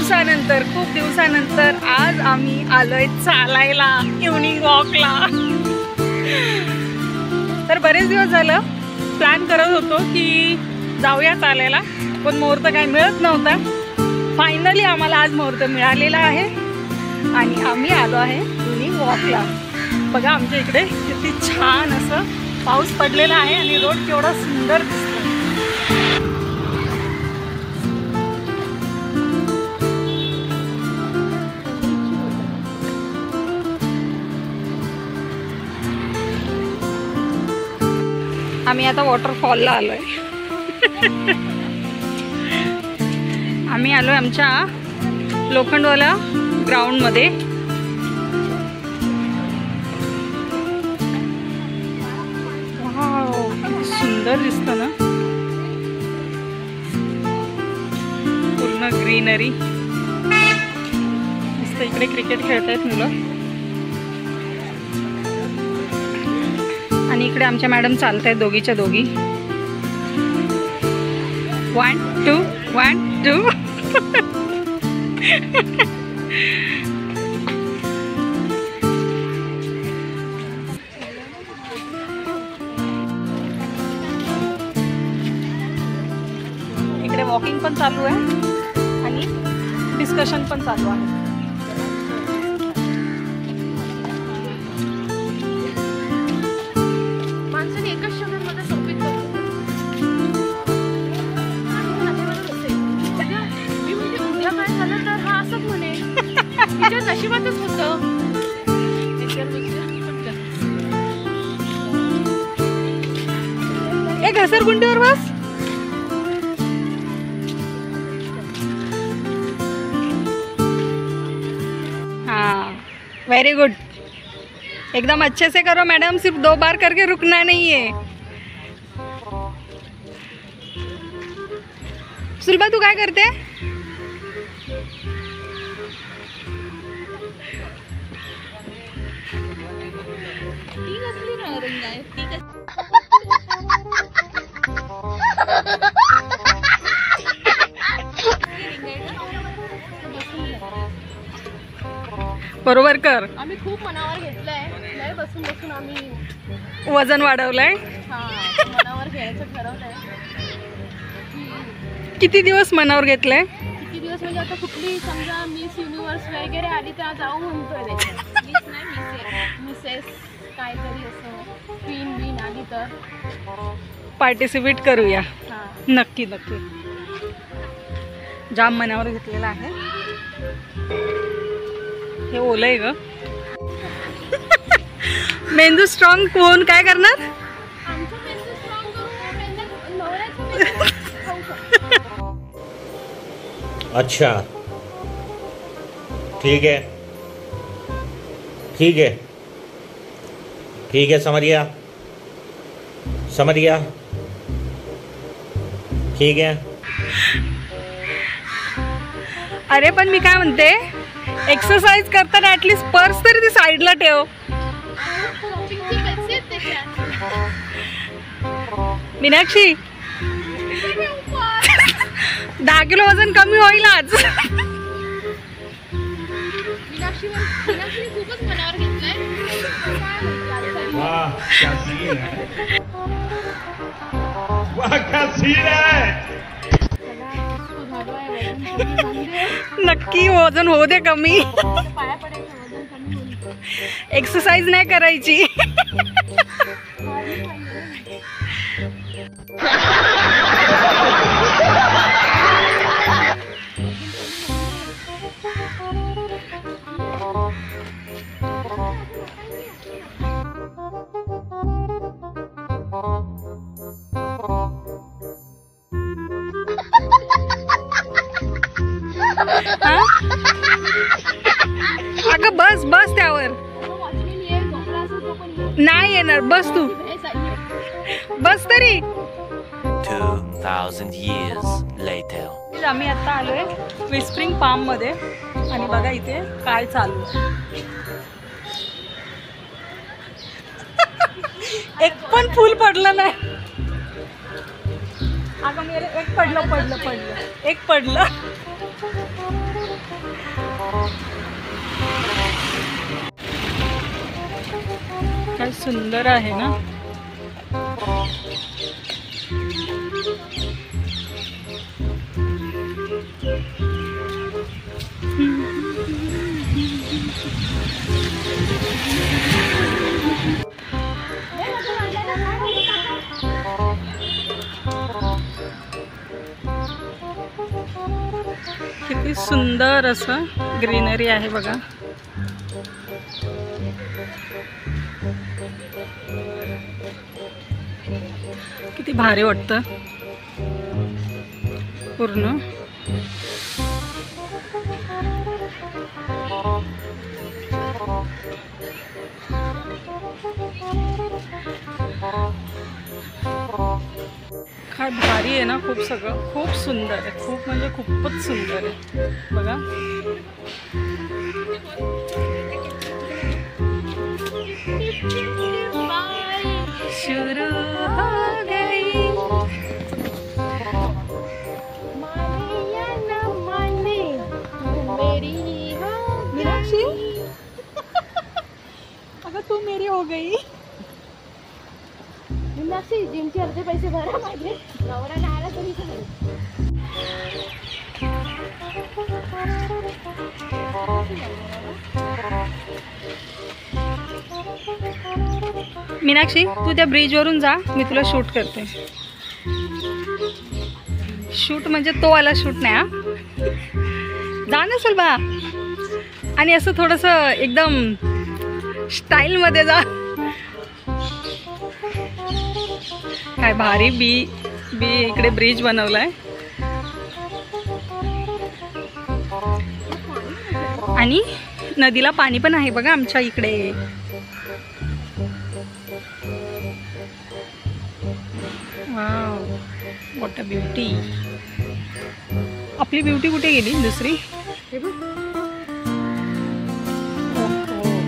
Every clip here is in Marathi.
दिवसानंतर आज आम्ही आलोय चालायला, इव्हनिंग वॉकला. तर बरेच दिवस झालं प्लॅन करत होतो की जाऊया चालायला, पण मुहूर्त काही मिळत नव्हता. फायनली आम्हाला आज मुहूर्त मिळालेला आहे आणि आम्ही आलो आहे इव्हनिंग वॉकला. बघा आमच्या इकडे किती छान असं पाऊस पडलेला आहे आणि रोड केवढा सुंदर दिसतो. आम्ही आता वॉटरफॉलला आलोय. आम्ही आलोय आमच्या लोखंडवाला ग्राउंडमध्ये. वाव, किती सुंदर दिसतं ना, पूर्ण ग्रीनरी. मस्त इकडे क्रिकेट खेळतायत मुलं आणि इकडे आमच्या मॅडम चालतायत दोघीच्या दोघी. 1 2 1 2. इकडे वॉकिंग पण चालू आहे आणि डिस्कशन पण चालू आहे. नशिबातच होतं. एक घसरगुंडीवर बस. हाँ, वेरी गुड. एकदम अच्छे से करो मैडम, सिर्फ 2 बार करके रुकना नहीं है. सुलभा तू काय करते? बरोबर कर. आम्ही खूप मनावर घेतलंय, लय बसून बसून आम्ही वजन वाढवलंय. मनावर घ्यायचं ठरवलंय. किती दिवस मनावर घेतलंय? किती दिवस म्हणजे आता कुठली समजा मिस युनिव्हर्स वगैरे आली तर जाऊ म्हणतोय. मिस नाही, मिसेस काहीतरी असं क्वीन बीन आली तर पार्टिसिपेट करूया. नक्की नक्की. जाम मनावर घेतलेला आहे. हे ओलंय ग. मेंदू स्ट्रॉंग कोण काय करणार? अच्छा ठीक है ठीक है ठीक है, समझ गया ठीक है. अरे पण मी काय म्हणते, एक्सरसाइज करताना ऍटलीस्ट पर्स तरी ती साईडला ठेव. मीनाक्षी 10 किलो वजन कमी होईल आज. खूपच मनावर घेतलंय. नक्की वजन होऊ दे कमी. एक्सरसाइज नाही करायची. अगं बस बस त्यावर नाही येणार. बस तू बस तरी. 2000 years later. आम्ही आता आलोय विस्प्रिंग पाम मध्ये आणि बघा इथे काय चालू. एक पण फुल पडलं नाही. अगं मेरे एक पडलं एक पडलं. काय सुंदर आहे ना. किती सुंदर असं ग्रीनरी आहे बघा. किती भारी वाटतं पूर्ण. काय भारी आहे ना. खूप सगळं खूप सुंदर आहे. खूप म्हणजे खूपच सुंदर आहे बघा. शुरू हो गई मीनाक्षी. अगं तू मेरी हो गई. मीनाक्षी जिमचे अर्धे पैसे भरा माझे. नवरा नाही आला तरी चालेल. मीनाक्षी तू त्या ब्रिजवरून जा, मी तुला शूट करते. शूट म्हणजे तो वाला शूट नाही हा. जा ना चल बा. आणि असं थोडंसं एकदम स्टाईलमध्ये जा. काय भारी बी इकडे ब्रिज बनवलाय. आणि नदीला पाणी पण आहे बघा आमच्या इकडे. Wow what a beauty. आपली ब्युटी कुठे गेली दुसरी. हे बघ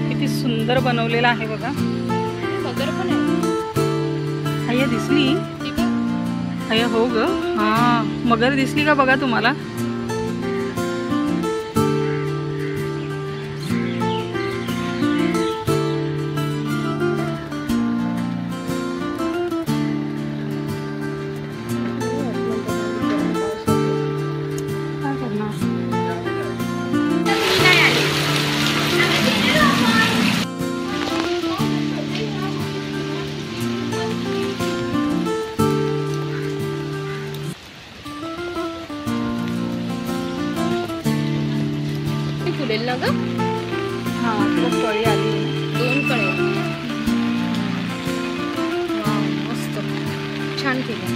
किती सुंदर बनवलेला आहे बघा. मगर पण आहे. अय्या दिसली. ती बघ. अय्या हो ग. हा मगर दिसली का बघा तुम्हाला. फुलेल ना ग. हा खूप कळी आली. 2 कळे. मस्त छान केलं.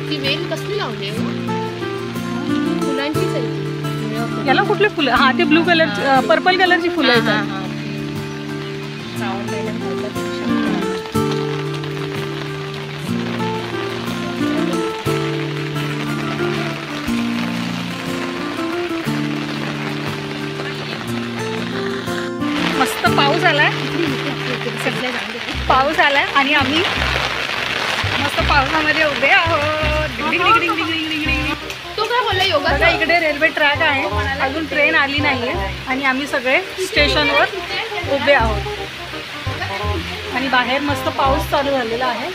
ती वेल कसली लावली फुलांचीच आहे ती. याला कुठले फुलं. हा ते ब्लू कलर पर्पल कलरची फुलं आहेत. मस्त पाऊस आलाय. पाऊस आलाय आणि आम्ही मस्त पावसामध्ये उभे आहोत. डिंग डिंग डिंग डिंग डिंग डिंग डिंग. तो काय बोलला योगा. बघा इकडे रेल्वे ट्रॅक आहे. अजून ट्रेन आली नाहीये आणि आम्ही सगळे स्टेशनवर उभे आहोत. आणि बाहेर मस्त पाऊस चालू झालेला आहे.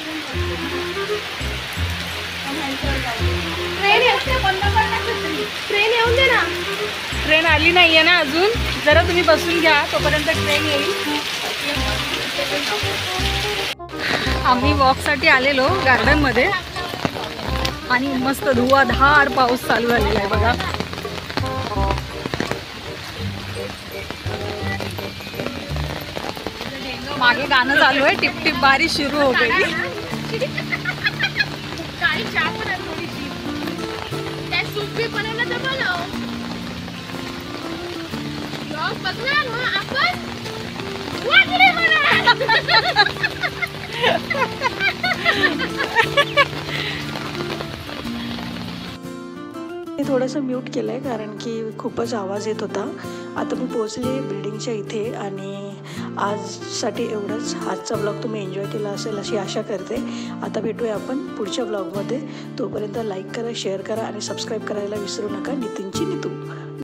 ट्रेन येऊन दे ना. ट्रेन आली नाहीये ना अजून. जरा तुम्ही बसून घ्या तोपर्यंत ट्रेन येईल. आम्ही वॉकसाठी आलेलो गार्डनमध्ये आणि मस्त धुवाधार पाऊस चालू झालेला आहे बघा. मागे गाणं चालू आहे. टिप टिप बारिश सुरू हो गई. काळी चहा पण आहे थोडीशी. त्या सूप बी बनवलं तर बनव. बघला ना आपण वाटले मला. थोडंसं म्यूट केलं आहे कारण की खूपच आवाज येत होता. आता मी पोहोचले बिल्डिंगच्या इथे आणि आजसाठी एवढंच. आजचा ब्लॉग तुम्ही एन्जॉय केला असेल अशी आशा करते. आता भेटूया आपण पुढच्या ब्लॉगमध्ये. तोपर्यंत लाईक करा, शेअर करा आणि सबस्क्राईब करायला विसरू नका. नितीनची नीतू.